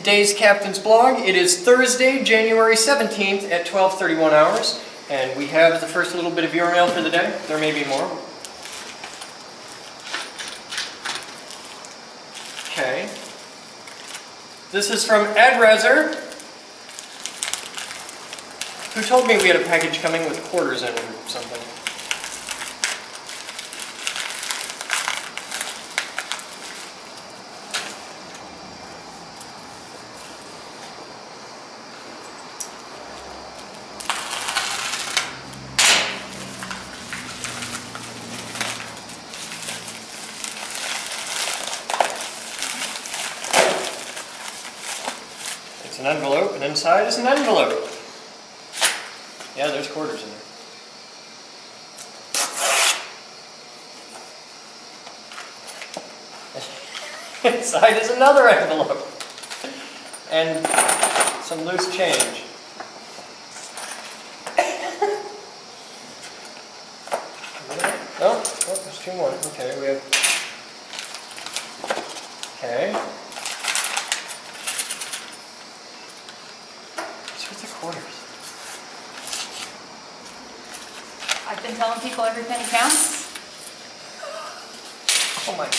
today's Captain's Blog. It is Thursday, January 17th at 12:31 hours, and we have the first little bit of viewer mail for the day. There may be more. Okay. This is from Ed Rezer, who told me we had a package coming with quarters in it or something. An envelope, and inside is an envelope. Yeah, there's quarters in there. Inside is another envelope. And some loose change. Oh, there's two more. Okay, we have... Okay. Quarters. I've been telling people every penny counts. Oh my god.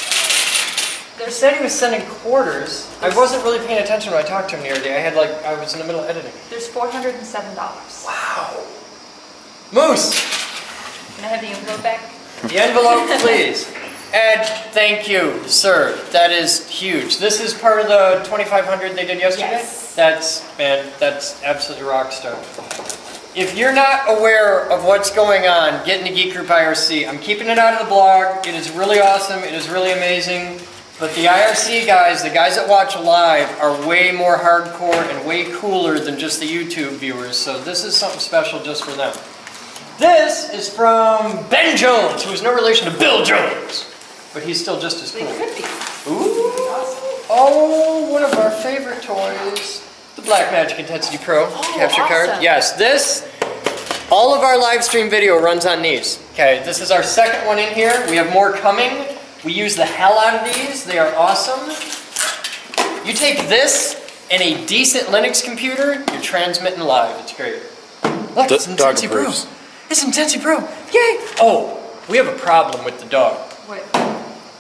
They said he was sending quarters. I wasn't really paying attention when I talked to him the other day. I was in the middle of editing. There's $407. Wow. Moose! Can I have the envelope back? The envelope, please. Ed, thank you, sir. That is huge. This is part of the 2,500 they did yesterday? Yes. That's absolutely rock star. If you're not aware of what's going on, get into Geek Group IRC. I'm keeping it out of the blog. It is really awesome. It is really amazing. But the IRC guys, the guys that watch live, are way more hardcore and way cooler than just the YouTube viewers. So this is something special just for them. This is from Ben Jones, who is no relation to Bill Jones. But he's still just as cool. They could be. Ooh! Oh, one of our favorite toys. The Blackmagic Intensity Pro capture card. Yes, this, all of our live stream video runs on these. Okay, this is our second one in here. We have more coming. We use the hell out of these. They are awesome. You take this and a decent Linux computer, you're transmitting live. It's great. Look, it's Intensity Pro. It's Intensity Pro. Yay! Oh, we have a problem with the dog. What?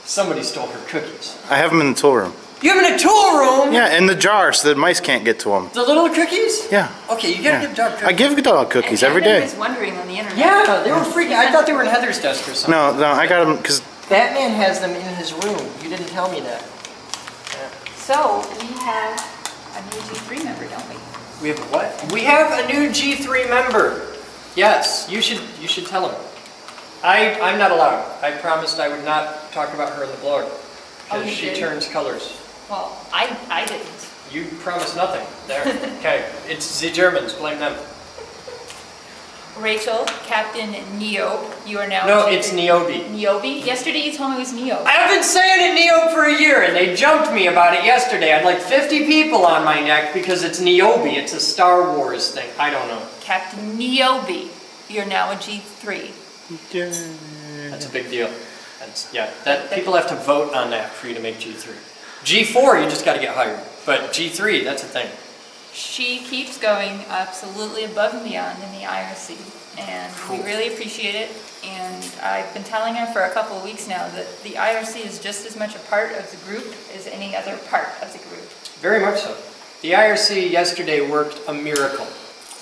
Somebody stole her cookies. I have them in the tool room. You have them in a tool room? Yeah, in the jar so the mice can't get to them. The little cookies? Yeah. Okay, you gotta give dog cookies. I give dog cookies every day. I was wondering on the internet. Yeah, they were freaking. I thought they were in Heather's desk or something. No, I got them because Batman has them in his room. You didn't tell me that. Yeah. So we have a new G3 member, don't we? We have what? We have a new G3 member. Yes, you should tell him. I'm not allowed. I promised I would not talk about her in the blog because she turns colors. Well, I didn't. You promised nothing. There. Okay, it's the Germans. Blame them. Rachel, Captain Neo, you are now... No, it's Niobe. Niobe? Yesterday you told me it was Neo. I've been saying it Niobe for a year, and they jumped me about it yesterday. I had like 50 people on my neck because it's Niobe. It's a Star Wars thing. I don't know. Captain Niobe, you're now a G3. That's a big deal. People have to vote on that for you to make G3. G4, you just got to get hired. But G3, that's a thing. She keeps going absolutely above and beyond in the IRC, and we really appreciate it. And I've been telling her for a couple of weeks now that the IRC is just as much a part of the group as any other part of the group. Very much so. The IRC yesterday worked a miracle.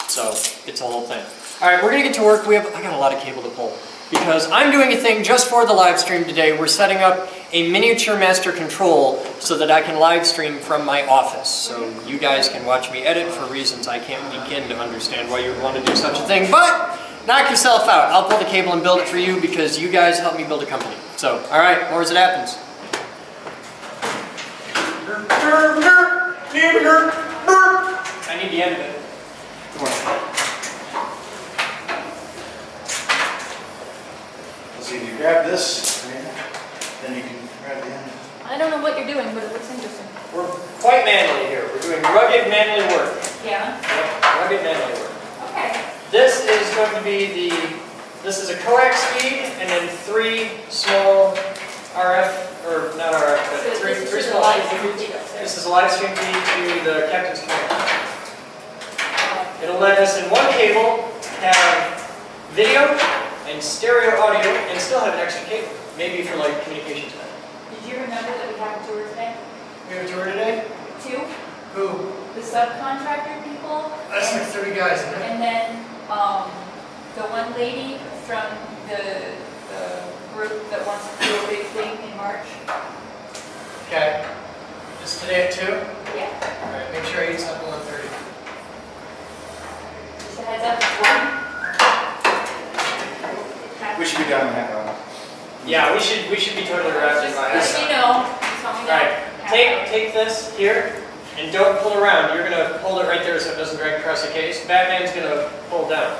So, it's a whole thing. Alright, we're going to get to work. I got a lot of cable to pull. Because I'm doing a thing just for the live stream today. We're setting up a miniature master control so that I can live stream from my office. So you guys can watch me edit for reasons I can't begin to understand why you would want to do such a thing. But knock yourself out. I'll pull the cable and build it for you because you guys help me build a company. So, alright, more as it happens. I need the end of it. Come on. So you grab this, then you can grab the end. I don't know what you're doing, but it looks interesting. We're quite manly here. We're doing rugged manly work. Yeah? Yep, rugged manly work. Okay. This is going to be this is a coax speed and then 3 small RF, or not RF, but three small. This is a live stream feed to the captain's command. It'll let us in one cable have video and stereo audio and still have an extra cable. Maybe for like communications better. Did you remember that we have a tour today? We have a tour today? 2. Who? The subcontractor people. That's like 30 guys, isn't it? And then the one lady from the group that wants to do a big thing in March. Okay. Just today at 2? Yeah. Alright, make sure I eat something at 1:30. Just a heads up, it's 1. We should be done in half hour. Yeah, we should be totally wrapped in by Just so you know, tell me that. Alright, take this here and don't pull around. You're gonna hold it right there so it doesn't drag across the case. Batman's gonna pull down.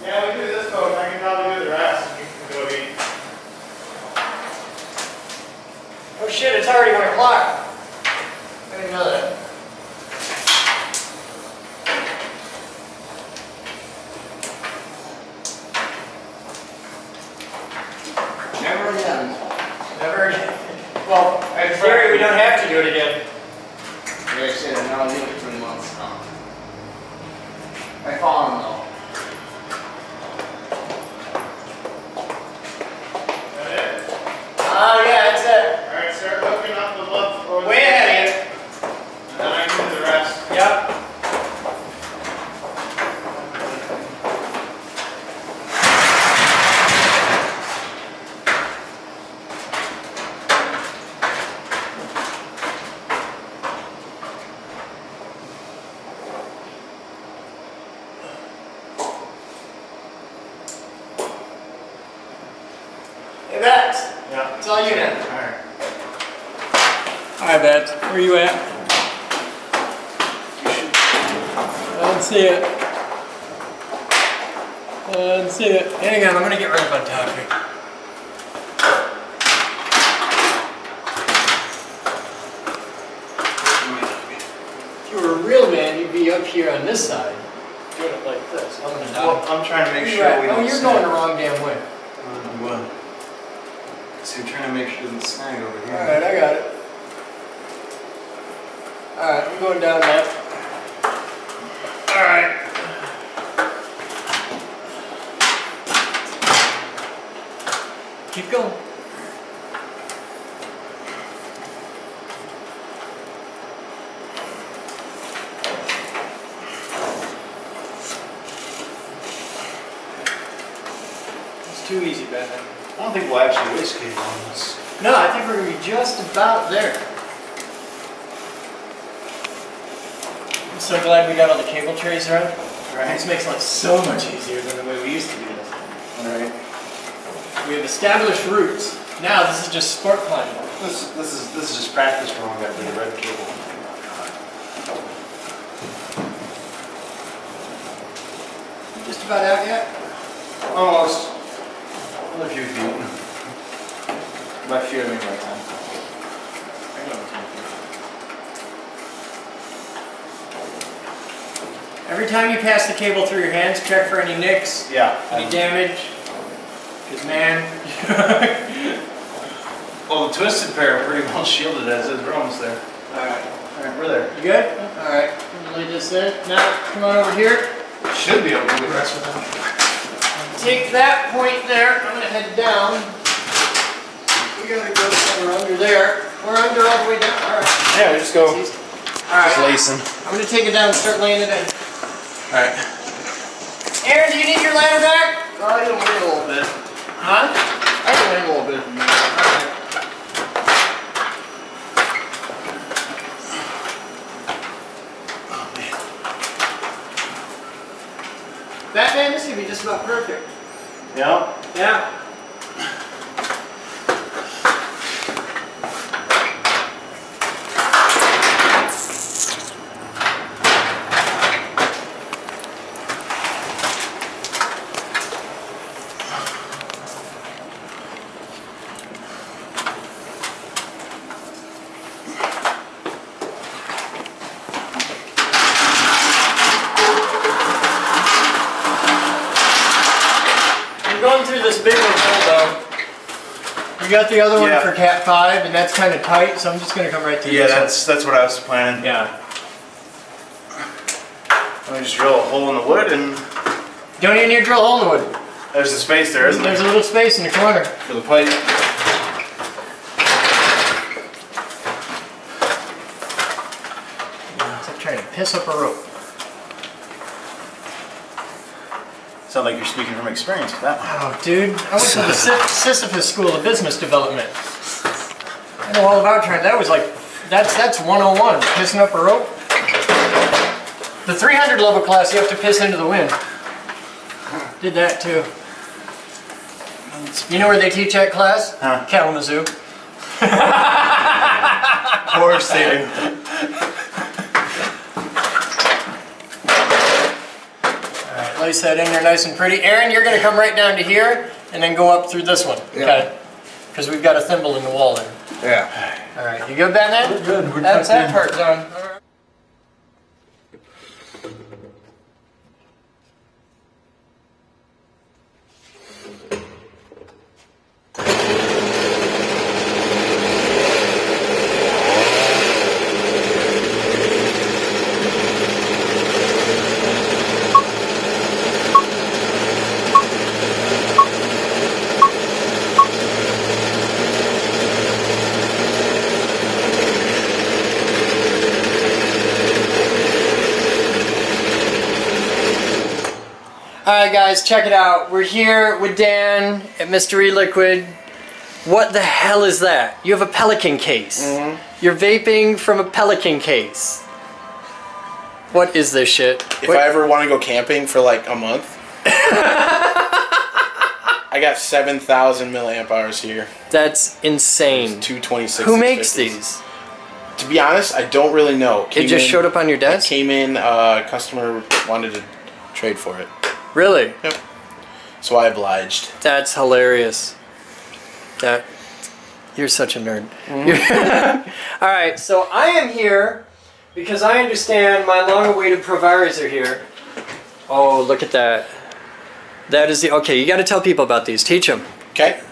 Yeah, we do this though, I can probably do the rest. You can go eat. Oh shit, it's already 1 o'clock. I didn't know that. Never again. Never again. Well, in theory, we don't have to do it again. Yeah, I said now I need it 3 months. I follow him though. Oh yeah, that's it. Alright, start hooking up the left or Way ahead of you. and then I can do the rest. Yep. Hey, Babs. Yeah. It's all you now. Alright. Hi, Babs. Where you at? I don't see it. I don't see it. Hang on, I'm gonna get right up on top here. If you were a real man, you'd be up here on this side, doing it like this. I'm gonna Well, die. I'm trying to make sure Right. we Oh, don't you're snag. going the wrong damn way. Well, so you're trying to make sure it doesn't snag over here. Alright, I got it. Alright, I'm going down that. Alright. Keep going. It's too easy, Batman. I don't think we'll actually waste cable on this. No, I think we're going to be just about there. I'm so glad we got all the cable trays around. Right. This makes life so much easier than the way we used to do this. Alright. We have established routes. Now this is just sport climbing. This is just practice for when we got the red cable. Just about out yet? Almost. Only a few feet. By few I mean right now. I got 10 feet. Every time you pass the cable through your hands, check for any nicks, Yeah. any damage. Because man, Well, the twisted pair are pretty well shielded as is. We're almost there. alright. Alright, we're there. You good? Alright. Lay this in. Now, come on over here. Should be able to do the rest with them. Take that point there. I'm going to head down. We got to go somewhere under there. We're under all the way down. Alright. Yeah, we just go. Alright. Lacing. I'm going to take it down and start laying it in. Alright. Aaron, do you need your ladder back? Oh, you can wait a little bit. Huh? I can wait a little bit. Alright. Batman, this is going to be just about perfect. Yeah. Yeah. Going through this bigger hole though, You got the other one Yeah. for Cat 5, and that's kind of tight, so I'm just going to come right to Yeah, this that's what I was planning. one. Yeah. Let me just drill a hole in the wood, and Don't even need to drill a hole in the wood. there's a space there, isn't There's a there? little space in the corner. For the pipe. It's like trying to piss up a rope. Sound like you're speaking from experience with that one. Oh, dude. I went to the Sisyphus School of Business Development. I know all about trying. That was like, that's 101. Pissing up a rope. The 300 level class, you have to piss into the wind. Did that too. You know where they teach that class? Huh? Kalamazoo. Of course they do. Alright, lace that in there nice and pretty. Aaron, you're going to come right down to here and then go up through this one. Yeah. Okay? Because we've got a thimble in the wall there. Yeah. Alright, you good, Batman? We're good. We're That's that tucked part done. All right. Alright guys, check it out. We're here with Dan at Mystery Liquid. What the hell is that? You have a Pelican case. You're vaping from a Pelican case. What is this shit? If I ever want to go camping for like a month, I got 7,000 milliamp hours here. That's insane. 226. Who makes 650s. these? To be honest, I don't really know. It just showed up on your desk? Came in, customer wanted to trade for it. Really? Yep. So I obliged. That's hilarious. You're such a nerd. Alright, so I am here because I understand my long-awaited ProVaris are here. Oh, look at that. That is the... Okay, you got to tell people about these. Teach them. Okay.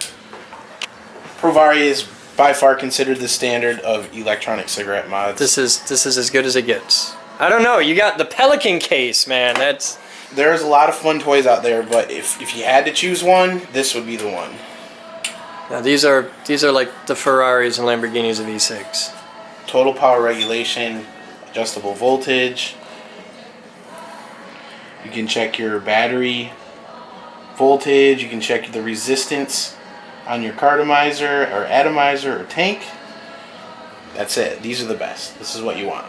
ProVari is by far considered the standard of electronic cigarette mods. This is as good as it gets. I don't know. You got the Pelican case, man. That's... There's a lot of fun toys out there, but if you had to choose one, this would be the one. Now these are like the Ferraris and Lamborghinis of E6. Total power regulation, adjustable voltage. You can check your battery voltage. You can check the resistance on your cartomizer or atomizer or tank. That's it. These are the best. This is what you want.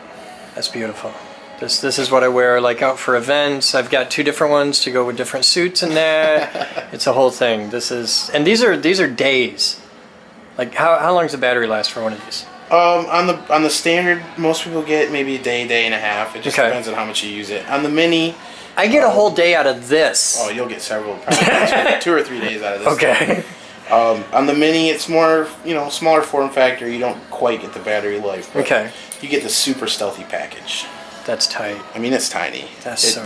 That's beautiful. This is what I wear like out for events. I've got 2 different ones to go with different suits and that. It's a whole thing. And these are days. Like how long does the battery last for one of these? On the standard, most people get maybe a day and a half. It just depends on how much you use it. On the mini, I get a whole day out of this. oh, you'll get several, probably 2 or 3 days out of this. Okay. On the mini, it's more, smaller form factor. You don't quite get the battery life. But Okay. You get the super stealthy package. That's tight. I mean, it's tiny.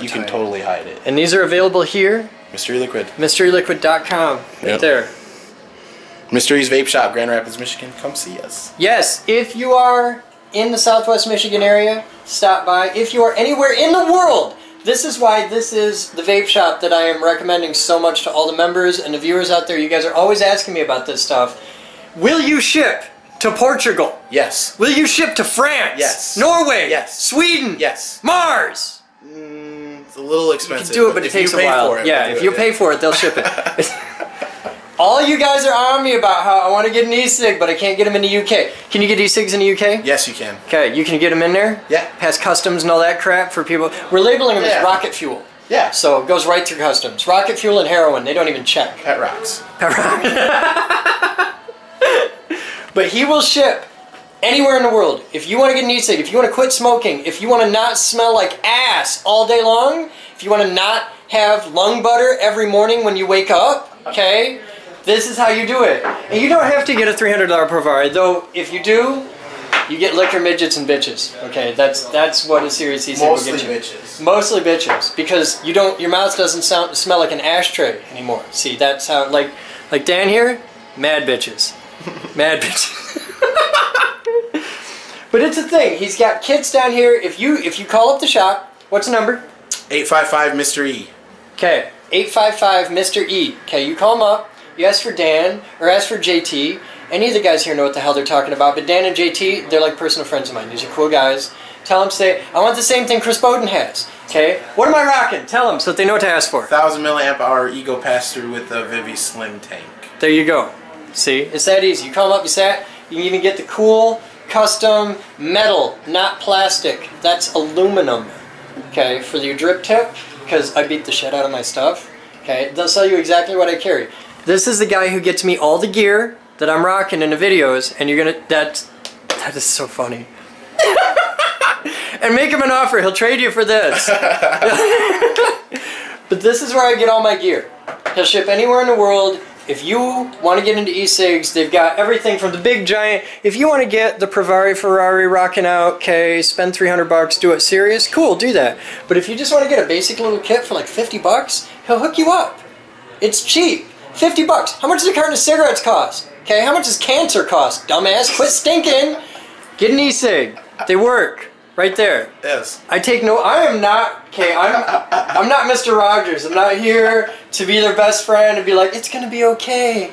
You can totally hide it. And these are available here. Mystery Liquid. MysteryLiquid.com. Right Yep. there. Mystery's Vape Shop, Grand Rapids, Michigan. Come see us. Yes, if you are in the Southwest Michigan area, stop by. If you are anywhere in the world, this is why this is the vape shop that I am recommending so much to all the members and the viewers out there. You guys are always asking me about this stuff. Will you ship to Portugal? Yes. Will you ship to France? Yes. Norway? Yes. Sweden? Yes. Mars? It's a little You expensive. can do it, but it takes a while. Yeah, if you pay for it, they'll ship it. All you guys are on me about how I want to get an e-cig, but I can't get them in the UK. Can you get e-cigs in the UK? Yes, you can. Okay, you can get them in there? Yeah. Pass customs and all that crap for people. We're labeling them as rocket fuel. Yeah. So it goes right through customs. Rocket fuel and heroin, they don't even check. Pet rocks. But he will ship anywhere in the world. If you want to get an e-cig, if you want to quit smoking, if you want to not smell like ass all day long, if you want to not have lung butter every morning when you wake up, okay, this is how you do it. And you don't have to get a $300 ProVari, though if you do, you get liquor midgets and bitches. Okay, that's what a serious e-cig will get you. Mostly bitches. Mostly bitches, because your mouth doesn't smell like an ashtray anymore. See, that's how, like Dan here, mad bitches. Mad bitches. But it's a thing. He's got kits down here. If you call up the shop, what's the number? 855 Mr. E. Okay, 855 Mr. E. Okay, you call him up. You ask for Dan or ask for JT. Any of the guys here know what the hell they're talking about, but Dan and JT, they're like personal friends of mine. These are cool guys. Tell them, say, I want the same thing Chris Boden has. Okay, what am I rocking? Tell them so that they know what to ask for. 1000 milliamp hour Ego pass-through with the Vivi Slim tank. There you go. See, it's that easy. You call them up, you say it. You can even get the cool, custom metal, not plastic. That's aluminum. Okay, for your drip tip, because I beat the shit out of my stuff. Okay, they'll tell you exactly what I carry. This is the guy who gets me all the gear that I'm rocking in the videos, and you're gonna, that is so funny. And make him an offer, he'll trade you for this. But this is where I get all my gear. He'll ship anywhere in the world. If you want to get into e-cigs, they've got everything from the big giant. If you want to get the ProVari Ferrari rocking out, okay, spend $300, do it serious, cool, do that. But if you just want to get a basic little kit for like $50, he'll hook you up. It's cheap. $50. How much does a carton of cigarettes cost? Okay, how much does cancer cost? Dumbass, quit stinking. Get an e-cig. They work. Right there. Yes. I am not, okay, I'm not Mr. Rogers. I'm not here to be their best friend and be like, it's gonna be okay.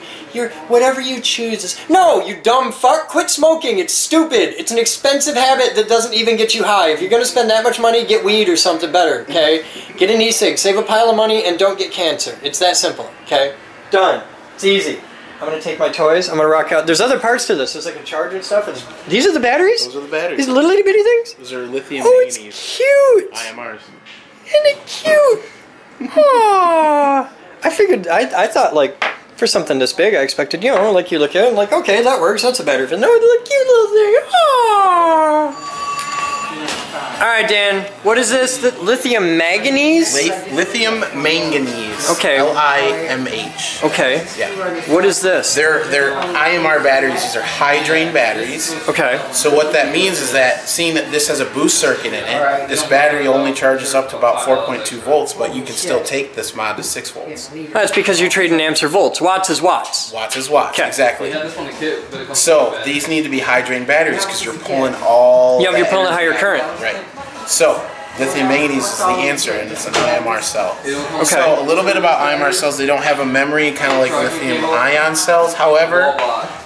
Whatever you choose is, no, you dumb fuck, quit smoking. It's stupid. It's an expensive habit that doesn't even get you high. If you're gonna spend that much money, get weed or something better, okay? Get an e-cig, save a pile of money, and don't get cancer. It's that simple, okay? Done. It's easy. I'm going to take my toys. I'm going to rock out. There's other parts to this. There's like a charger and stuff. These are the batteries? Those are the batteries. These little itty bitty things? Those are lithium manganese. manganese. It's cute. IMRs. Isn't it cute? Aww. I figured, I thought like, for something this big, I expected, you know, like you look at it, like, okay, that works. That's a battery. No, it's a cute little thing. Aww. Alright, Dan, what is this? Lithium manganese? Lithium manganese. Okay. LIMH. Okay. Yeah. What is this? They're IMR batteries. These are high drain batteries. Okay. So what that means is that, seeing that this has a boost circuit in it, this battery only charges up to about 4.2 volts, but you can still take this mod to 6 volts. That's because you're trading amps or volts. Watts is watts. Watts is watts, Okay. exactly. So these need to be high drain batteries because you're pulling all. Yeah, you're pulling a energy higher back. current. Right. So lithium manganese is the answer, and it's an IMR cell. Okay. So a little bit about IMR cells. They don't have a memory, kind of like lithium ion cells. However,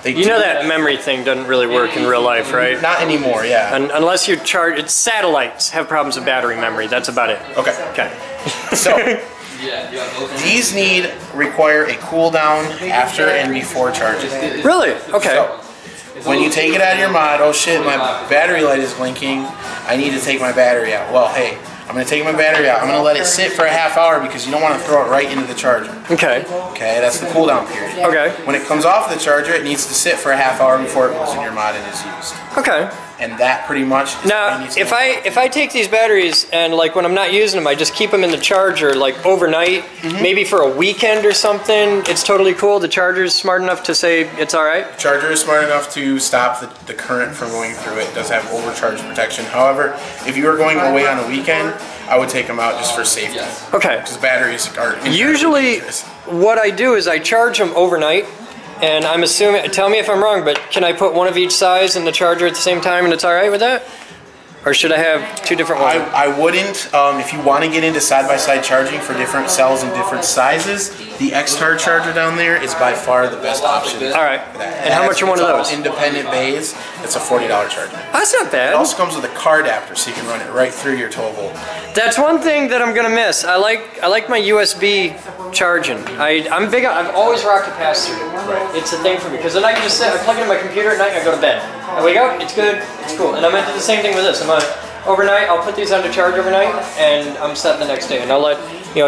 they You know that memory thing doesn't really work in real life, right? Not anymore. Yeah. Unless you charge, it's satellites have problems with battery memory. That's about it. Okay. Okay. So these require a cool down after and before charging. Really? Okay. So, when you take it out of your mod, oh shit, my battery light is blinking, I need to take my battery out. Well, hey, I'm going to take my battery out. I'm going to let it sit for a half hour because you don't want to throw it right into the charger. Okay. Okay, that's the cool down period. Okay. When it comes off the charger, it needs to sit for a half hour before it goes in your mod and is used. Okay. And that pretty much is Now, if I take these batteries and like when I'm not using them, I just keep them in the charger like overnight, maybe for a weekend or something. It's totally cool. The charger's smart enough to say it's all right. The charger is smart enough to stop the current from going through it. It does have overcharge protection. However, if you are going away on a weekend, I would take them out just for safety. Okay. Because batteries are Usually, what I do is I charge them overnight. And I'm assuming, tell me if I'm wrong, but can I put one of each size in the charger at the same time and it's all right with that? Or should I have two different ones? I wouldn't. If you want to get into side-by-side charging for different cells and different sizes, the X-Tar charger down there is by far the best option. All right. And how much are one of those? Independent bays. It's a $40 charger. That's not bad. It also comes with a car adapter, so you can run it right through your 12 volt. That's one thing that I'm gonna miss. I like my USB charging. I'm big on. I've always rocked a pass-through. Right. It's a thing for me because then I can just sit. I plug it in my computer at night and I go to bed. I wake up. It's good. It's cool. And I'm gonna do the same thing with this. Overnight, I'll put these on to charge overnight, and I'm set the next day. And I'll let,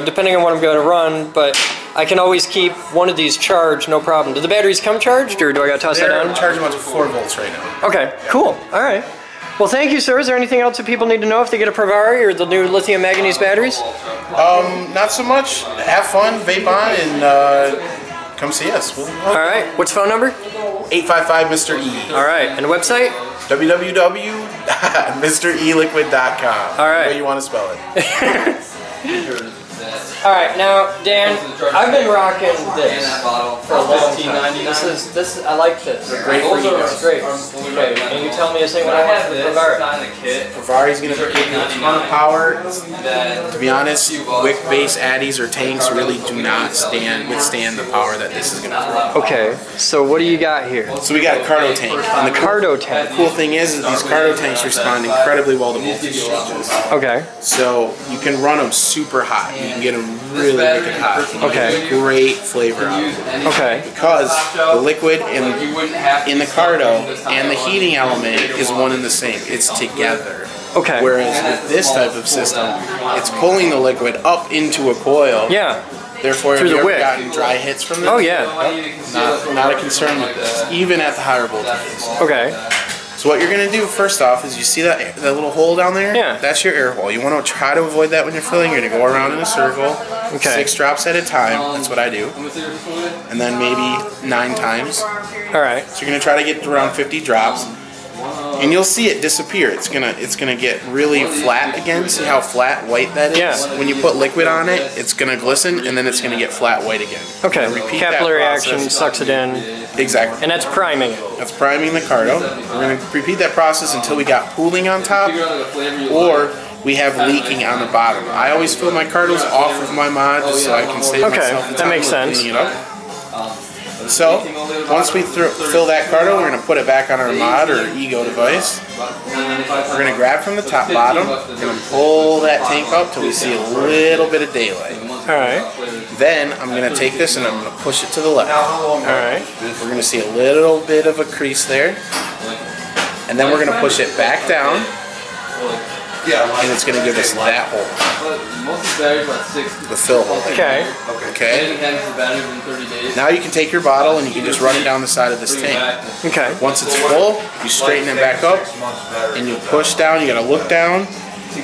depending on what I'm going to run, but I can always keep one of these charged, no problem. Do the batteries come charged, or do I got to toss that down? They're charging about 4 volts right now. Okay, cool. All right. Well, thank you, sir. Is there anything else that people need to know if they get a ProVari or the new lithium manganese batteries? Not so much. Have fun, vape on, and come see us. All right. What's phone number? 855 Mr. E. All right. And the website? www.mreliquid.com. All right. The way you want to spell it. All right, now Dan, I've been rocking this for a long time. This I like this. Great for you. It's great. Okay, can you tell me a thing what I have with ProVari? ProVari's going to give you a ton of power. To be honest, wick-based addies or tanks really do not withstand the power that this is going to throw. Okay, so what do you got here? So we got a Cardo tank. And the Cardo tank. The cool thing is these Cardo tanks respond incredibly well to voltage changes. Okay. So you can run them super hot. You can get them really wicked hot. Okay. Great flavor out of them. Okay. Because the liquid in the Cardo and the heating element is one and the same. It's together. Okay. Whereas with this type of system, it's pulling the liquid up into a coil. Yeah. Therefore, Through have you the ever wick. gotten dry hits from this? Oh yeah. Not a concern with this, even at the higher voltages. Okay. So what you're going to do first off is you see that little hole down there? Yeah. That's your air hole. You want to try to avoid that when you're filling. You're going to go around in a circle, Okay. 6 drops at a time. That's what I do. And then maybe 9 times. All right. So you're going to try to get around 50 drops. And you'll see it disappear. It's gonna get really flat again. See how flat white that is? Yeah. When you put liquid on it, it's gonna glisten and then it's gonna get flat white again. Okay. Repeat that Capillary process. action sucks it in, Exactly. and that's priming it. That's priming the Cardo. We're gonna repeat that process until we got pooling on top or we have leaking on the bottom. I always fill my Cardos off of my mod just so I can save Okay, myself the that time makes of sense. cleaning it up. So, once we fill that Cardo, we're going to put it back on our mod or ego device. We're going to grab from the top bottom. We're going to pull that tank up till we see a little bit of daylight. All right. Then I'm going to take this and I'm going to push it to the left. All right. We're going to see a little bit of a crease there. And then we're going to push it back down. And it's going to give us that hole. The fill hole. Okay. Okay. Now you can take your bottle and you can just run it down the side of this tank. Okay. Once it's full, you straighten it back up and you push down. You gotta look down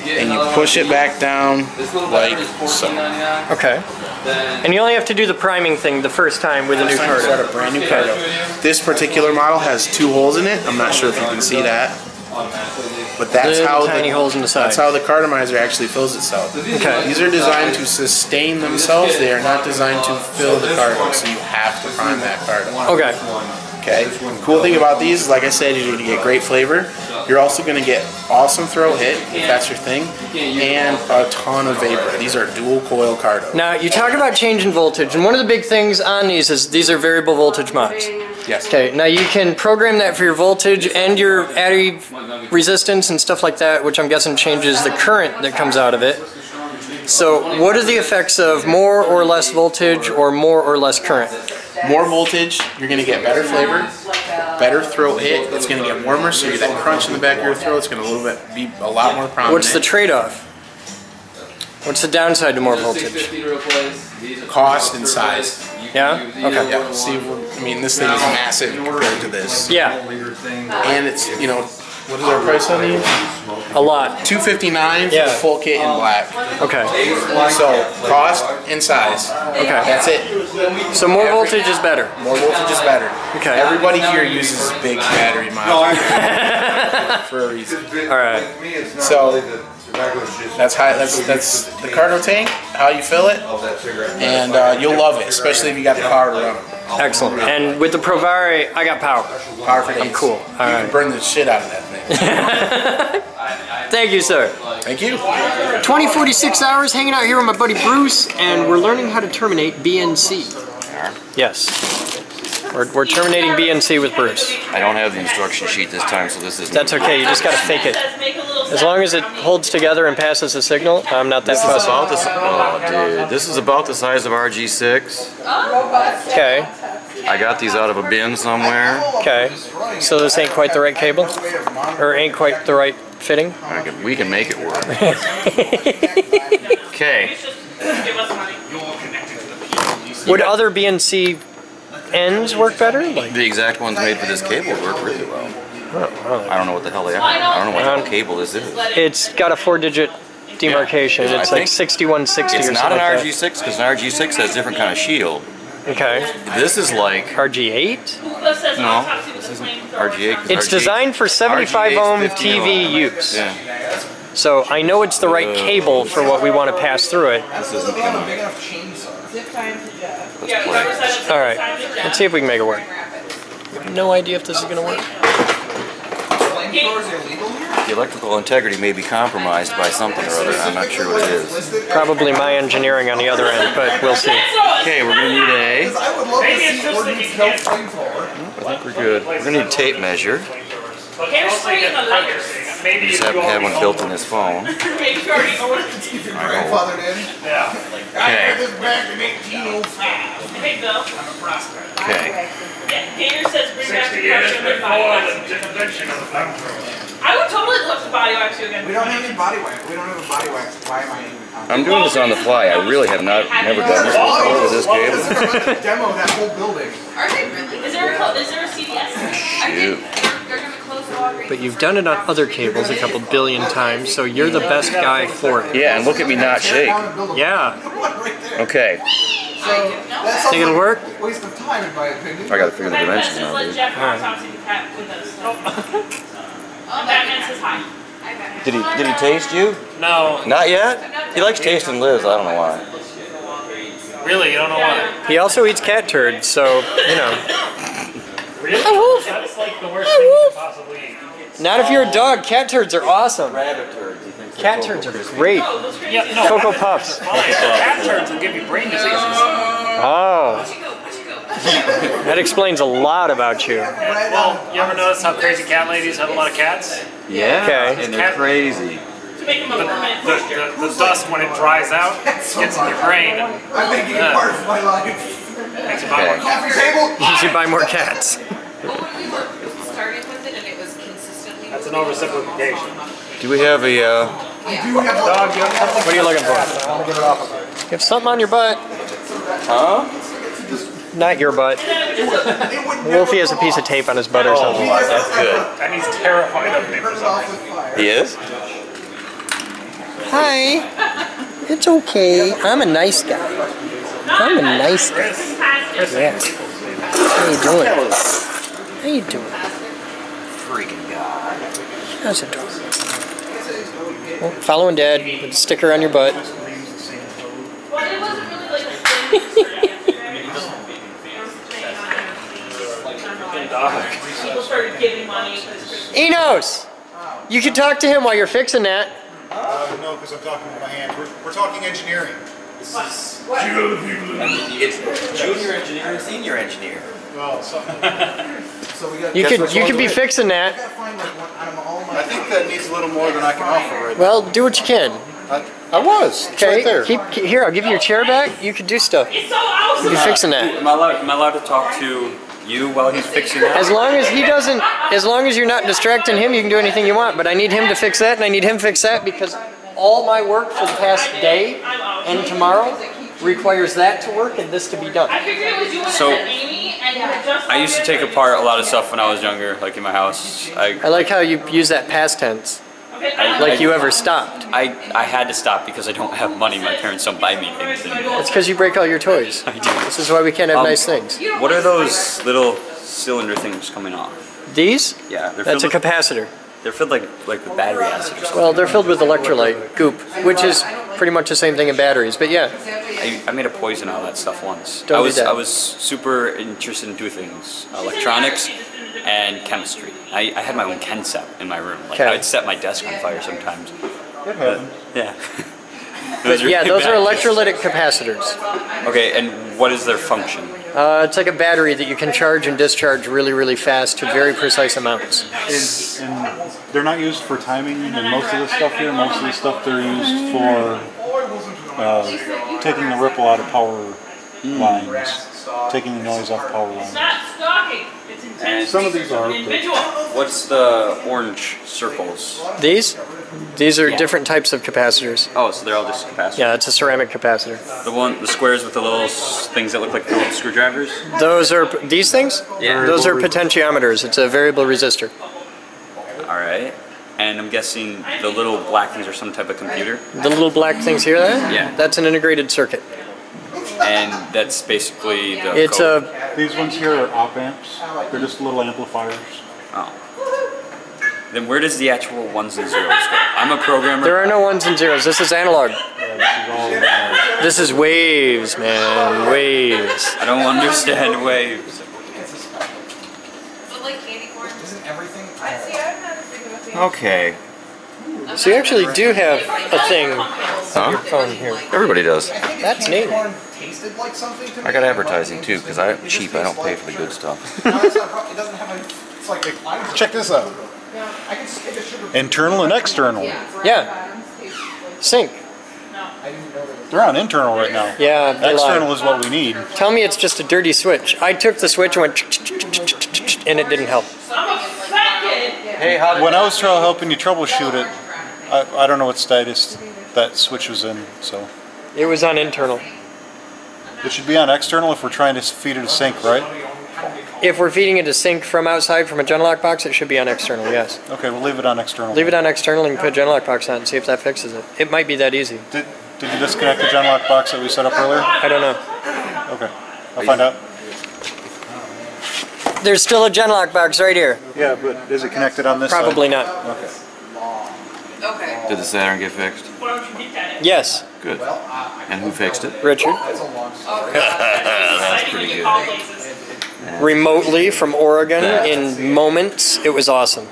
and you push it back down like so. Okay. And you only have to do the priming thing the first time with a new Start Cardo. a brand new Cardo. This particular model has 2 holes in it. I'm not sure if you can see that. But that's Little how tiny holes in the side. That's how the cartomizer actually fills itself. Okay. These are designed to sustain themselves. They are not designed to fill the Cardo, so you have to prime that Cardo. Okay. Okay. The cool thing about these is, like I said, you're going to get great flavor. You're also going to get awesome throw hit, if that's your thing, and a ton of vapor. These are dual coil Cardo. Now you talk about changing voltage, and one of the big things on these is these are variable voltage mods. Yes. Okay, now you can program that for your voltage and your addy resistance and stuff like that, which I'm guessing changes the current that comes out of it. So what are the effects of more or less voltage or more or less current? More voltage, you're going to get better flavor, better throat hit. It's going to get warmer, so you get that crunch in the back of your throat. It's going to be a lot more prominent. What's the trade-off? What's the downside to more voltage? Cost and size. Yeah? Okay. Yeah. See, I mean, this thing is massive compared to this. Yeah, And it's, you know, what is our price on these? a lot. $259 for Yeah. the full kit in black. Okay. So, cost and size. Okay. That's it. So more voltage is better. More voltage is better. Okay. Everybody here uses big battery mods for a reason. All right. So, that's the Cardo tank, how you fill it, and you'll love it, especially if you got the power to run them. Excellent. And with the ProVari, I got power. Power for days. I'm cool. You can burn the shit out of that thing. Thank you, sir. Thank you. 2046 hours hanging out here with my buddy Bruce, and we're learning how to terminate BNC. Yes. We're terminating BNC with Bruce. I don't have the instruction sheet this time, so this is. That's okay, you just gotta fake it. As long as it holds together and passes the signal, I'm not that This is fussy. about the. Oh, dude, this is about the size of RG6. Okay, I got these out of a bin somewhere. okay. So this ain't quite the right cable? Or ain't quite the right fitting? We can make it work. Okay. Would other BNC ends work better? Like, The exact ones made for this cable work really well. I don't know what the hell they are. I don't know what the hell cable this is. it's got a 4-digit demarcation. Yeah, It's I like think 6160 It's or not something an like RG6 because an RG6 has a different kind of shield. that. Okay. This is like RG8? no, this isn't RG8. 'cause It's RG8 designed for 75 ohm 50 TV ohm. use. Yeah. So I know it's the right cable for what we want to pass through it. This isn't gonna make it. All right, let's see if we can make it work. I have no idea if this is going to work. The electrical integrity may be compromised by something or other. I'm not sure what it is. Probably my engineering on the other end, but we'll see. Okay, we're gonna need a. I think we're good. We're gonna need a tape measure. We just happen to have one built in this phone. Okay. Okay. Gator says bring back the body wax. I would totally love the body wax again. We don't have any body wax. We don't have a body wax. Why am I even I'm doing this on the fly. I really have never done this before with this cable. Demo that whole building. Are they really? Is there a CVS? Shoot. They're gonna close the Walgreens. But you've done it on other cables a couple billion times, so you're the best guy for it. Yeah, and look at me not shake. Yeah. Okay. Think it'll work? Waste of time, in my opinion. I gotta figure the dimensions Just out, let dude. Jeff talk to the cat with us. And Batman says hi. Did he taste you? No, Not yet? He likes tasting Liz. I don't know why. really, you don't know why. He also eats cat turds, so, you know. Really? That's like the worst thing you could possibly eat. Not if you're a dog. Cat turds are awesome. Rabbit turds. He thinks Cat turds are great. Yeah, no. Cocoa Puffs. Cat turds will give you brain diseases. Oh. That explains a lot about you. Well, you ever notice how crazy cat ladies have a lot of cats? Yeah. Okay. And they're crazy. To make him a permanent fixture. The dust, when it dries out, gets in your brain. I'm making it part of my life. Makes you buy more Coffee table. You should buy more cats. Well, when we were starting with it and it was consistently. That's an oversimplification. Do we have a, What are you looking for? You have something on your butt. huh? Not your butt. Wolfie has a piece of tape on his butt or something. That's good. And he's terrified of me for something. He is? Hi. It's okay. I'm a nice guy. I'm a nice guy. Yes. How you doing? How you doing? Freaking God. How's it doing? Well, following Dad with a sticker on your butt. Well, it wasn't really like a thing. People started giving money. Enos! You can talk to him while you're fixing that. No, because I'm talking with my hands. We're talking engineering. This is It's junior engineer, senior engineer. well, something. So we got. You could be fixing that. Find like one out of all my. I think that needs a little more than I can offer right Well, do what you can. now. I was. It's Okay. right there. Here, I'll give you your chair back. You can do stuff. It's so awesome. You're fixing that. Am I allowed to talk to you while he's fixing that? As long as he doesn't, as long as you're not distracting him, you can do anything you want. But I need him to fix that, and I need him to fix that because all my work for the past day and tomorrow requires that to work and this to be done. I figured it was you So, and Amy, and you were just. I used to take apart a lot of stuff when I was younger, like in my house. I like how you use that past tense, like you ever stopped. I had to stop because I don't have money. My parents don't buy me things anymore. It's because you break all your toys. I do. This is why we can't have nice things. What are those little cylinder things coming off? These? Yeah, they're That's a filled. capacitor. They're filled like with battery acid or something. Well, they're filled with electrolyte goop, which is pretty much the same thing in batteries. But yeah, I made a poison out of that stuff once. Don't do that. I was super interested in two things: electronics and chemistry. I had my own Ken set in my room. Like Okay. I'd set my desk on fire sometimes. It happened. Yeah. but yeah, those are electrolytic capacitors. Okay, and what is their function? It's like a battery that you can charge and discharge really, really fast to very precise amounts. And they're not used for timing and most of the stuff here. Most of the stuff they're used for taking the ripple out of power lines, taking the noise off power lines. Not stalking. It's intense. Some of these are, but Individual. What's the orange circles? These are different types of capacitors. Oh, so they're all just capacitors. Yeah, it's a ceramic capacitor. The squares with the little things that look like Phillips screwdrivers. Those are these things. Yeah. Those are potentiometers. It's a variable resistor. All right. And I'm guessing the little black things are some type of computer. The little black things here, there? Yeah. That's an integrated circuit. And that's basically the It's code. a these ones here are op amps. They're just little amplifiers. Oh. Then where does the actual ones and zeros go? I'm a programmer. There are no ones and zeros. This is analog. This is waves, man. Waves. I don't understand waves. Isn't everything? Okay. So you actually do have a thing on your phone here. Everybody does. That's neat. Tasted like something to me. I got advertising too, because I'm cheap. I don't pay for the good stuff. No, it's not, it doesn't have a. It's like Check this out. I can take a sugar. Internal and external. Yeah. Sync. They're on internal right now. Yeah, they External lie. is what we need. Tell me it's just a dirty switch. I took the switch and went and it didn't help. Hey, how When I was helping you troubleshoot it, I don't know what status that switch was in, so. It was on internal. It should be on external if we're trying to feed it a sync, right? If we're feeding it a sync from outside from a Genlock box, it should be on external, yes. Okay, we'll leave it on external. Leave it on external and put a Genlock box on it and see if that fixes it. It might be that easy. Did you disconnect the Genlock box that we set up earlier? I don't know. Okay, I'll find out. There's still a Genlock box right here. Yeah, but is it connected on this side? Probably not. Okay. Okay. did the Saturn get fixed? Yes, Good. And who fixed it? Richard. That's pretty good. Remotely from Oregon in moments. It was awesome.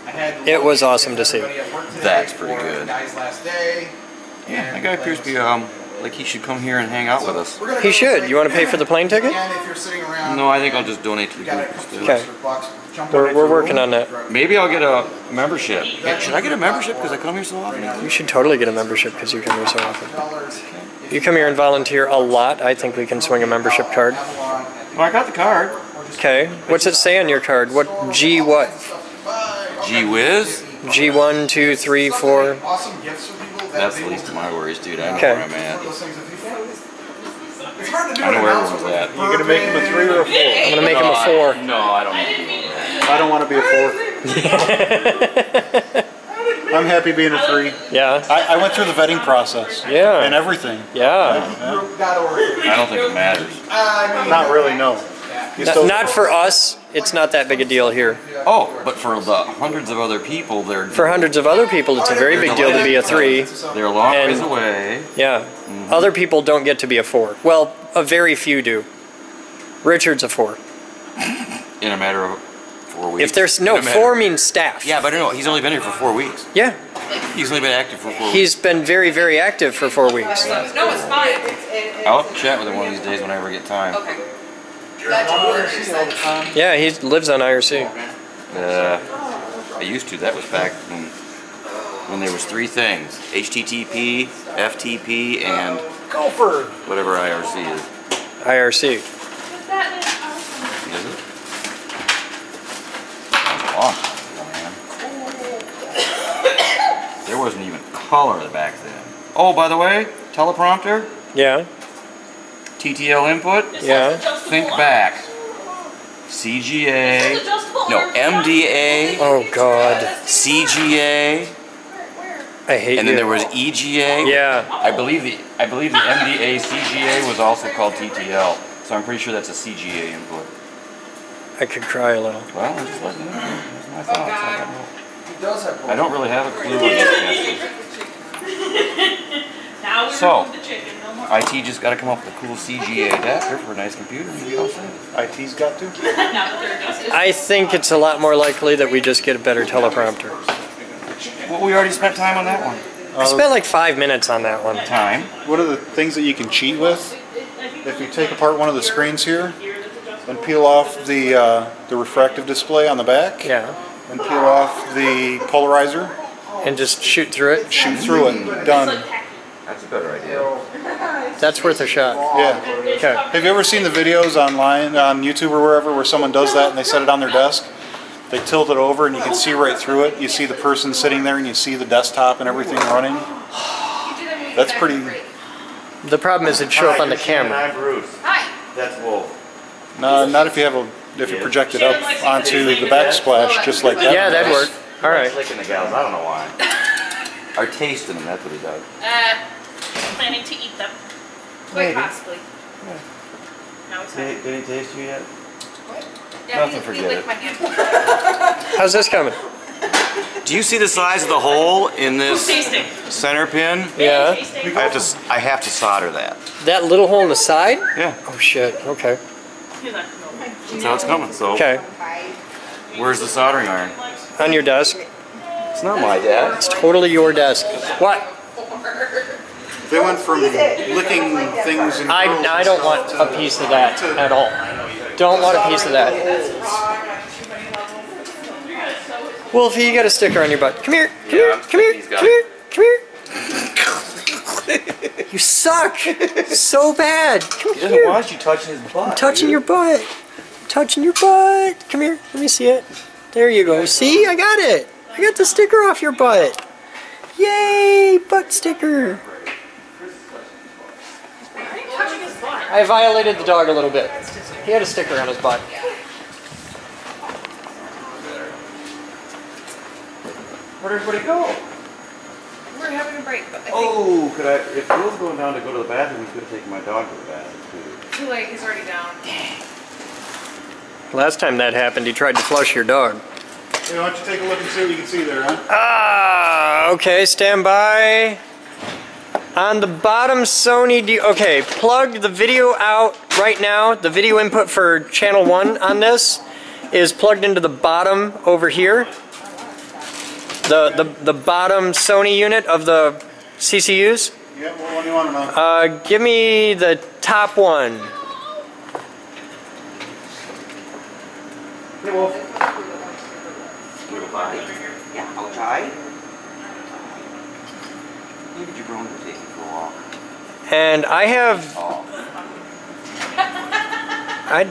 It was awesome to see. That's pretty good. Guy's last day. Yeah, that guy appears to be like he should come here and hang out with us. He should. You want to pay for the plane ticket? And if you're sitting around, No, I think I'll just donate to the group instead. Okay. We're working on that. Maybe I'll get a membership. Hey, should I get a membership because I come here so often? You should totally get a membership because you come here so often. You come here and volunteer a lot. I think we can swing a membership card. Oh, I got the card. Okay. What's it say on your card? What G what? Gee whiz. G1, 2, 3, 4. Awesome gifts for people. That's the least of my worries, dude. I know Okay. where I'm at. It's hard to do I know where everyone's at. You gonna make him a 3 or a 4? I'm going to make him a 4. No, I don't need to be one of that. I don't want to be a 4. I'm happy being a 3. Yeah. I went through the vetting process. Yeah. And everything. Yeah. I don't think it matters. Not really, no. You still- Not for us. It's not that big a deal here. Oh, but for the hundreds of other people, they're For hundreds of other people, it's a very big deal to be a 3. they're a long And- ways away. Yeah. Other people don't get to be a 4. Well, a very few do. Richard's a 4. In a matter of 4 weeks. If there's no, In a matter- 4 means staff. Yeah, but no, he's only been here for 4 weeks. Yeah. He's only been active for 4 weeks. He's been very, very active for 4 weeks. No, it's fine. I'll have to chat with him one of these days when I ever get time. Okay. That's worse. Yeah, he lives on IRC. I used to. That was back when there was 3 things: HTTP, FTP, and Gopher. whatever IRC is. IRC. Is it? That's a long time ago, man. There wasn't even color back then. Oh, by the way, teleprompter, Yeah. TTL input, Yeah. think back. CGA, no, MDA, Oh, God. CGA, I hate and you. then there was EGA. Yeah. I believe the MDA CGA was also called TTL, so I'm pretty sure that's a CGA input. I could cry a little. Well, I'm just letting you know. Those are my thoughts. He I don't really have a clue on this. Now we So, remove the chicken. No more. IT just got to come up with a cool CGA adapter for a nice computer and be all set. IT's got to. Now that they're adjusted. I think it's a lot more likely that we just get a better teleprompter. Well, we already spent time on that one. I spent like 5 minutes on that one. Time. One of the things that you can cheat with, if you take apart one of the screens here and peel off the refractive display on the back, Yeah. and peel off the polarizer, And just shoot through it. shoot through it, done. That's a better idea. That's worth a shot. Yeah. Okay. Have you ever seen the videos online, on YouTube or wherever, where someone does that and they set it on their desk? They tilt it over and you can see right through it. You see the person sitting there and you see the desktop and everything running. That's pretty... The problem is it'd show up on the camera. I'm Bruce. Hi. That's Wolf. No, not if you have if you project it up onto the backsplash, just like that. Yeah, that'd work. All right. Licking the gals. I don't know why. Our taste in them. That's what he does. Planning to eat them. Quite possibly. Now it's time. Did he taste you yet? Yeah, Nothing, he forget licked it. my hand. How's this coming? Do you see the size of the hole in this tasting? center pin? Yeah. I have to solder that. That little hole in the side? Yeah. Oh shit. Okay. That's how it's coming. So Okay. where's the soldering iron? On your desk. It's not my desk. It's totally your desk. What? They went from licking things and I don't want a piece of that at all. Don't want a piece of that. Wolfie, you got a sticker on your butt. Come here. Come here. Come here. Come here. Come here. You suck. So bad. Come He here. doesn't want you touching his butt. I'm touching your butt. I'm touching your butt. Come here. Let me see it. There you go. See? I got it. I got the sticker off your butt. Yay! Butt sticker. I violated the dog a little bit. He had a sticker on his butt. Where'd everybody go? We're having a break, but I think Oh, could I? If Will's going down to go to the bathroom, we could have taken my dog to the bathroom too. too late. He's already down. Last time that happened, he tried to flush your dog. Hey, why don't you take a look and see what you can see there, huh? Ah, okay, stand by. On the bottom Sony, okay, plug the video out right now. The video input for channel 1 on this is plugged into the bottom over here. The bottom Sony unit of the CCUs. Yeah, what one do you want to know? Give me the top one. Hey, Wolf. Yeah, I'll try. Maybe Jerome will take you for a walk. And I have...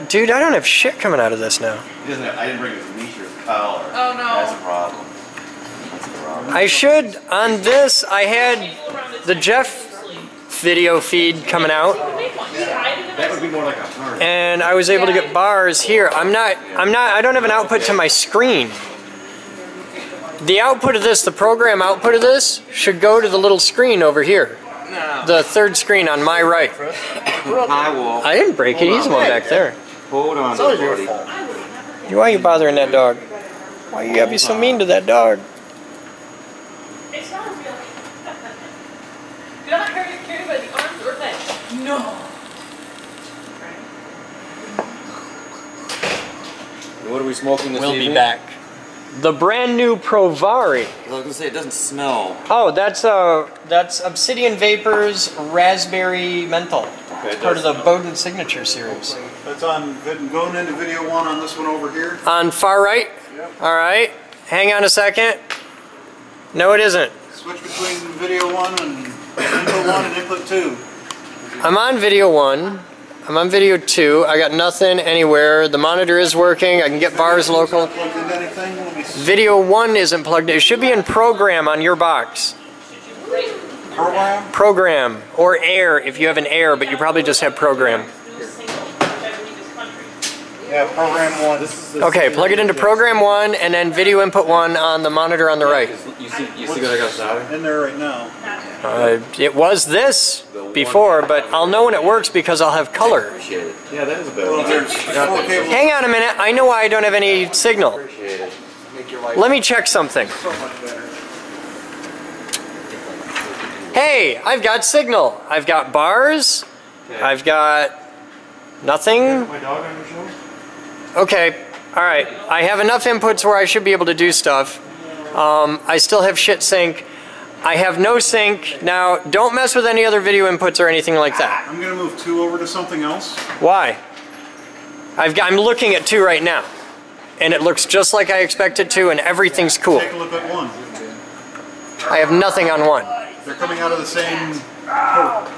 Dude, I don't have shit coming out of this now. He doesn't have, I didn't bring his leash or his collar. Oh, no. That's a problem. That's a problem. I should, on this, I had the Jeff video feed coming out. That would be more like a heart. And I was able to get bars here. I don't have an output to my screen. The output of this, the program output of this, should go to the little screen over here. The third screen on my right. Hi, Wolf. I didn't break it, he's the one back there. Hold on, buddy. Why are you bothering that dog? Why you gotta be so mean to that dog? It's not real. Do not hurt him by the arms or leg. No. What are we smoking this evening? We'll be back. The brand new ProVari. I was gonna say it doesn't smell. Oh, that's Obsidian Vapors Raspberry Menthol. Okay, Part of the Boden Signature series. That's on, going into video 1 on this one over here. On far right? Yep. Alright. Hang on a second. No, it isn't. Switch between video 1 and input 1 and input 2. I'm on video 1. I'm on video 2. I got nothing anywhere. The monitor is working. I can get bars local. Plugged into anything? Let me see. Video 1 isn't plugged in. It should be in program on your box. Program? Program. Or air if you have an air, but you probably just have program. Yeah, program 1. Okay, plug it into program 1 and then video input 1 on the monitor on the right. You see what I got soldered? In there right now. It was this before, but I'll know when it works because I'll have color. Appreciate it. Yeah, that is a better Well, one. there's 4 cables. Hang on a minute. I know why I don't have any signal. Appreciate it. Make your life Let me check something. so much better. Hey, I've got signal. I've got bars. Okay. I've got nothing. My dog on your show? Okay, alright. I have enough inputs where I should be able to do stuff. I still have shit sync. I have no sync. Now, don't mess with any other video inputs or anything like that. I'm going to move 2 over to something else. Why? I'm looking at 2 right now. And it looks just like I expect it to, and everything's cool. Take a look at 1. I have nothing on 1. They're coming out of the same port.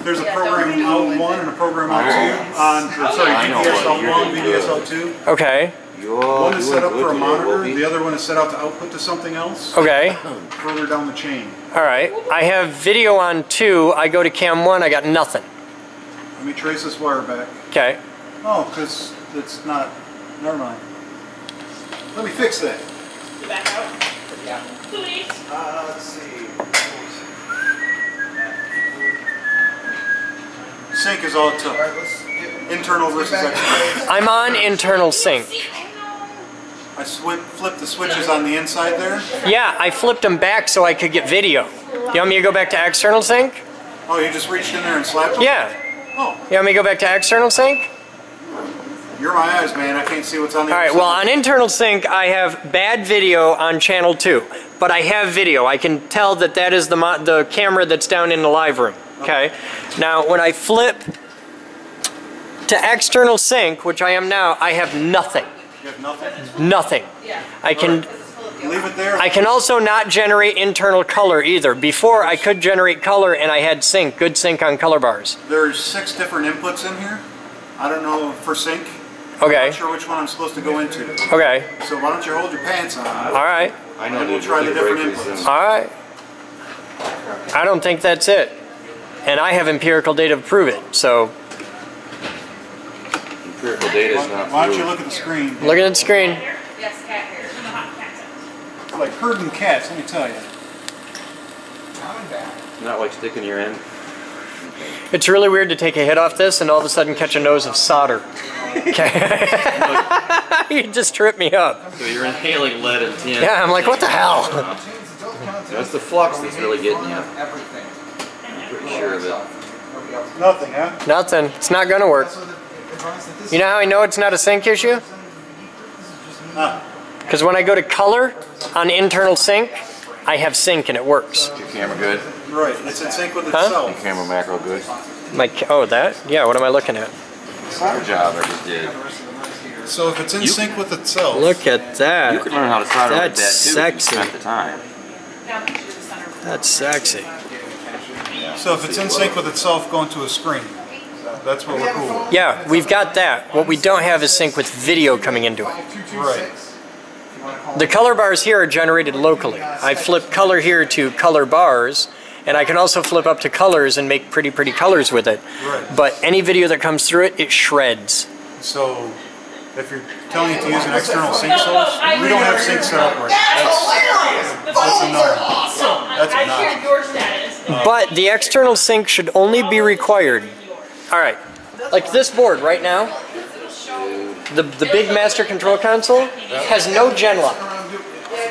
There's a program out 1 and a program out 2 on, VDS out 1, VDS out 2. Okay. One is set up for a monitor, the other one is set out to output to something else. Okay. Further down the chain. Alright. I have video on 2. I go to cam 1. I got nothing. Let me trace this wire back. Okay. Oh, because it's not. Never mind. Let me fix that. Back out. Yeah. Please. Let's see. Sync is all it took. Internal versus external. I'm on internal sync. I I flipped the switches on the inside there. Yeah, I flipped them back so I could get video. You want me to go back to external sync? Oh, you just reached in there and slapped them? Yeah. Oh. You want me to go back to external sync? You're my eyes, man. I can't see what's on the Alright, other well side. on internal sync I have bad video on channel 2. But I have video. I can tell that that is the camera that's down in the live room. Okay? Now when I flip to external sync, which I am now, I have nothing. You have nothing? Nothing. I can... Leave it there. I can also not generate internal color either. Before I could generate color and I had sync, good sync on color bars. There's 6 different inputs in here. I don't know for sync. Okay. I'm not sure which one I'm supposed to go into. Okay. So why don't you hold your pants on? Alright. I know And we'll try the different inputs. Alright. I don't think that's it. And I have empirical data to prove it, so... Empirical data is not Why don't you proof. look at the screen? Look at the screen. Yes, cat hair. And the hot cat scent. Like herding cats, let me tell you. Not like sticking your end. It's really weird to take a hit off this and all of a sudden catch a nose of solder. Okay. You just tripped me up. So you're inhaling lead and tin. Yeah, I'm like, what the hell? That's the flux that's really getting you. I'm pretty sure of it. Nothing, huh? Nothing. It's not gonna work. You know how I know it's not a sync issue? Because when I go to color on internal sync, I have sync and it works. Your camera good? Right, it's in sync with itself. Your camera macro good? Oh, that? Yeah, what am I looking at? Good job, I just did. So if it's in sync with itself. Look at that. You could learn how to solder like that That's too. sexy. At the time. That's sexy. So if it's in sync with itself, going to a screen. That's what we're cool with. Yeah, we've got that. What we don't have is sync with video coming into it. Right. The color bars here are generated locally. I flip color here to color bars, and I can also flip up to colors and make pretty colors with it. Right. But any video that comes through it, it shreds. So if you're telling it to use an external sync source, we don't have sync set up right. That's a no. That's a no. Your status. But the external sync should only be required. Alright, like this board right now, the big master control console has no Genlock.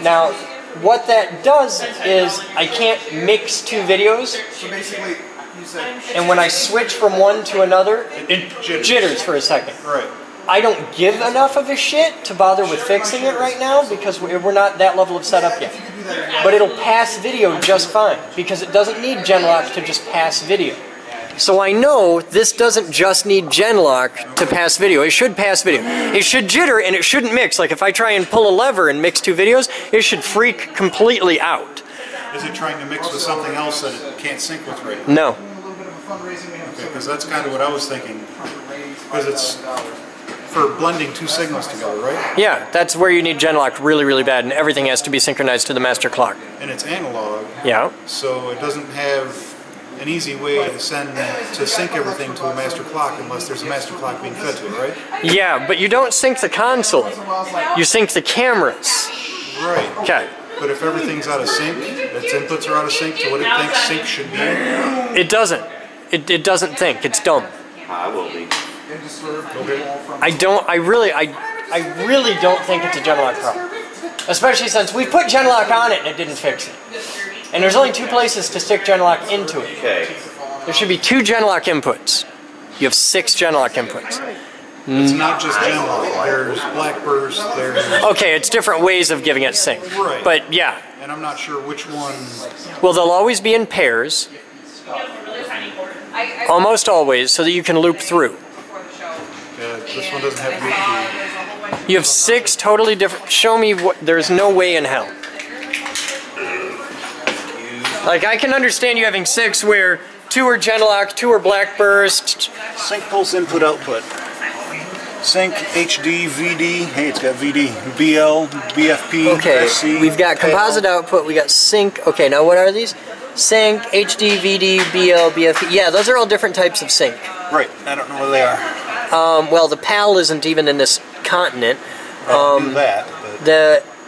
Now, what that does is I can't mix 2 videos, So basically, you said. and when I switch from one to another, it jitters for a second. Right. I don't give enough of a shit to bother with fixing it right now because we're not that level of setup yet. But it'll pass video just fine because it doesn't need Genlock to just pass video. So I know this doesn't just need Genlock to pass video. It should pass video. It should jitter and it shouldn't mix. Like if I try and pull a lever and mix 2 videos, it should freak completely out. Is it trying to mix with something else that it can't sync with right now? No. Okay, because that's kind of what I was thinking. Because it's for blending 2 signals together, right? Yeah, that's where you need Genlock really bad, and everything has to be synchronized to the master clock. And it's analog. Yeah. So it doesn't have an easy way to sync everything to a master clock unless there's a master clock being fed to it, right? Yeah, but you don't sync the console. You sync the cameras. Right. Okay. But if everything's out of sync, its inputs are out of sync to what it thinks sync should be. It doesn't. It doesn't think. It's dumb. I will be. I really don't think it's a Genlock problem. Especially since we put Genlock on it and it didn't fix it. And there's only 2 places to stick Genlock into it. Okay. There should be 2 Genlock inputs. You have 6 Genlock inputs. It's not just Genlock. There's black burst, there's... Okay, it's different ways of giving it sync. Right. But yeah. And I'm not sure which one... Well, they'll always be in pairs. Almost always, so that you can loop through. this one doesn't have loop through. You have 6 totally different... Show me what... There's no way in hell. Like, I can understand you having 6 where 2 are Genlock, 2 are black burst. Sync pulse input output. Sync HD, VD. Hey, it's got VD. BL, BFP, Okay, SC. we've got composite output, we got sync. Okay, now what are these? Sync, HD, VD, BL, BFP. Yeah, those are all different types of sync. Right, I don't know what they are. Well, the PAL isn't even in this continent. I knew that, but...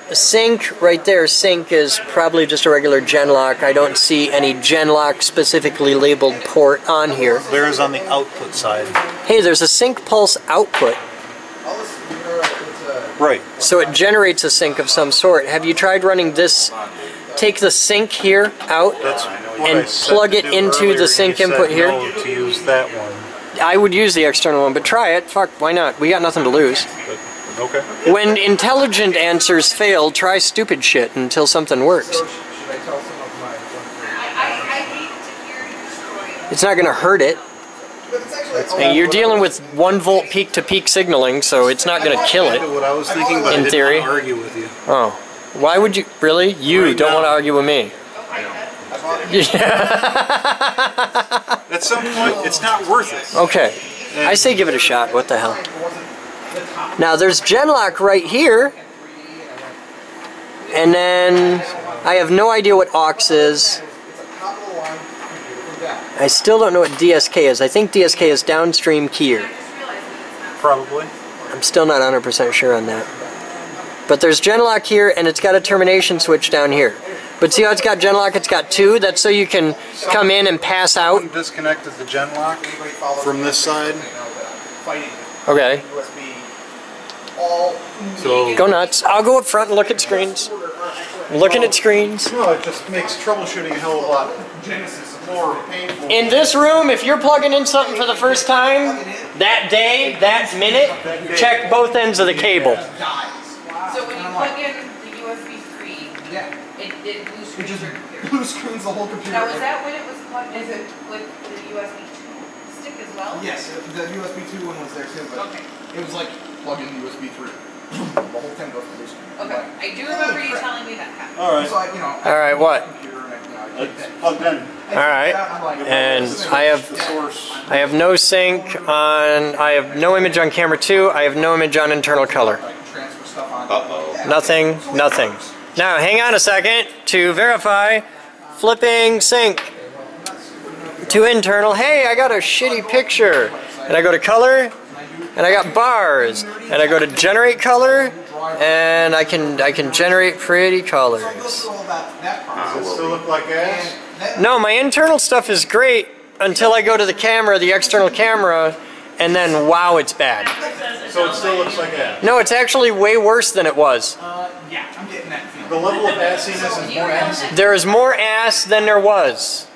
The sync right there, sync is probably just a regular Genlock. I don't see any Genlock specifically labeled port on here. There is on the output side. Hey, there's a sync pulse output. Right. So it generates a sink of some sort. Have you tried running this? Take the sink here out and plug it into the sink input here. No to use that one. I would use the external one, but try it. Fuck, why not? We got nothing to lose. Okay. When intelligent answers fail, try stupid shit until something works. It's not going to hurt it. And you're dealing with 1 volt peak to peak signaling, so it's not going to kill it. What I was thinking, but in theory. I didn't argue with you. Oh, why would you? Really? You Right don't now. want to argue with me? At some point, it's not worth it. Okay, I say give it a shot. What the hell? Now there's Genlock right here, and then I have no idea what aux is. I still don't know what DSK is. I think DSK is downstream keyer. Probably. I'm still not 100% sure on that. But there's Genlock here, and it's got a termination switch down here. But see how it's got Genlock? It's got 2. That's so you can come in and pass out. I disconnected the Genlock from this side. Okay. So Go nuts. I'll go up front and look at screens. I'm looking at screens. no, it just makes troubleshooting a hell of a lot more painful. In this room, if you're plugging in something for the first time, that day, that minute, check both ends of the cable. So when you plug in the USB 3, it blue screens your computer. Blue screens the whole computer. Now, was that when it was plugged in with the USB 2 stick as well? Yes, the USB 2 one was there too, but Okay. it was like plug in USB 3. The whole thing goes to blue screen. Okay. I do remember you telling me that happened. All right. So I, you know, All right, what? It's plugged in. All right. And I have no sync on. I have no image on camera 2. I have no image on internal color. transfer stuff on. Nothing. Nothing. Now, hang on a second to verify. Flipping sync to internal. Hey, I got a shitty picture. And I go to color, and I got bars. And I go to generate color, and I can generate pretty colors. Does it still look like ass? No, my internal stuff is great until I go to the camera, the external camera, and then wow, it's bad. So it still looks like ass? No, it's actually way worse than it was. Yeah, I'm getting that feeling. The level of assiness is more ass? There is more ass than there was.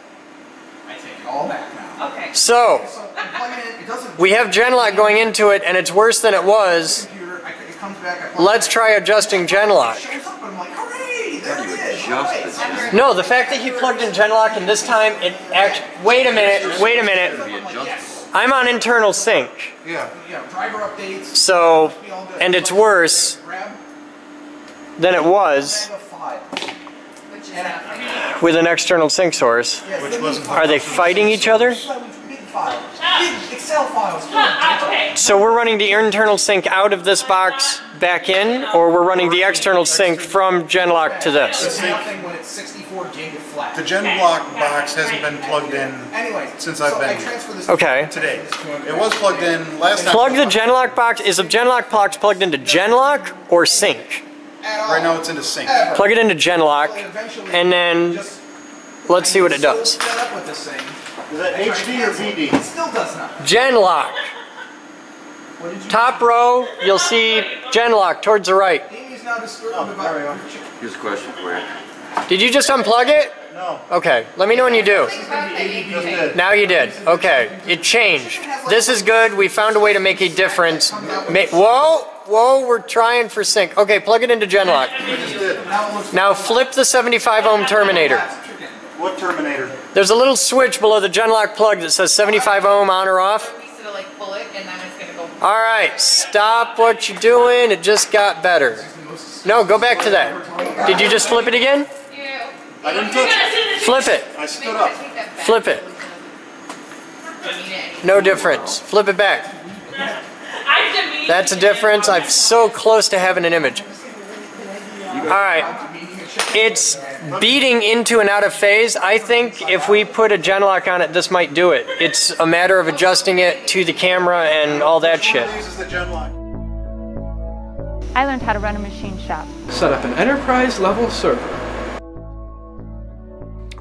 I take it all back now. Okay. So, So I plug it in, it doesn't. we have Genlock going into it, and it's worse than it was. Computer, it comes back, I plug Let's try adjusting Genlock. it shows up, and I'm like, hooray, there it is. Adjust Alright. the No, the fact that he plugged in Genlock and this time it actually... Wait a minute. I'm on internal sync. Yeah, driver updates. So, and it's worse Grab than it was a file. Which is that? with an external sync source. Which wasn't. Are they fighting each other? Big files. Big Excel files. Okay. So we're running the internal sync out of this box back in, or we're running the external sync from Genlock to this? It's nothing when it's 64 gig of flash. The Genlock box hasn't been plugged in Anyway, since I've so I been transfer this Okay. today. It was plugged in last time. Plug the Genlock box. Is the Genlock box plugged into Genlock or sync? at all. Right now it's into sync. Ever. Plug it into Genlock, Eventually, and then just- let's see what it does. So fed up with this thing. Is that I tried to HD or cancel it. VD? It still does not. Genlock. What did you Top row, you'll see Genlock towards the right. Amy's now disturbed there we about go. Here's a question for you. Did you just unplug it? No. Okay, let me know when you do. Just did. Now you did. Okay, it changed. This is good. We found a way to make a difference. Whoa, we're trying for sync. Okay, plug it into Genlock. Now flip the 75 ohm terminator. What terminator? There's a little switch below the Genlock plug that says 75 ohm on or off. We used to like pull it and then it's gonna go. All right, stop what you're doing. It just got better. No, go back to that. Did you just flip it again? Yeah. I didn't touch it. Flip it. I stood up. Flip it. No difference. Flip it back. That's a difference. I'm so close to having an image. All right. It's beating into and out of phase. I think if we put a Genlock on it, this might do it. It's a matter of adjusting it to the camera and all that shit. Uses the Genlock. I learned how to run a machine shop. Set up an enterprise level server.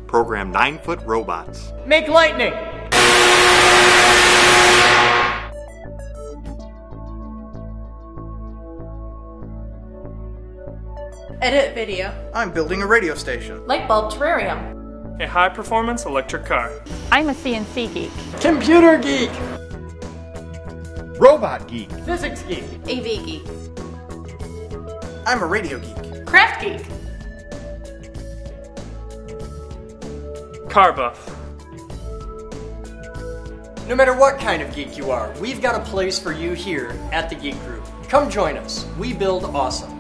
Program 9-foot robots. Make lightning. Edit video. I'm building a radio station. Light bulb terrarium. A high-performance electric car. I'm a CNC geek. Computer geek. Robot geek. Physics geek. AV geek. I'm a radio geek. Craft geek. Car buff. No matter what kind of geek you are, we've got a place for you here at the Geek Group. Come join us. We build awesome.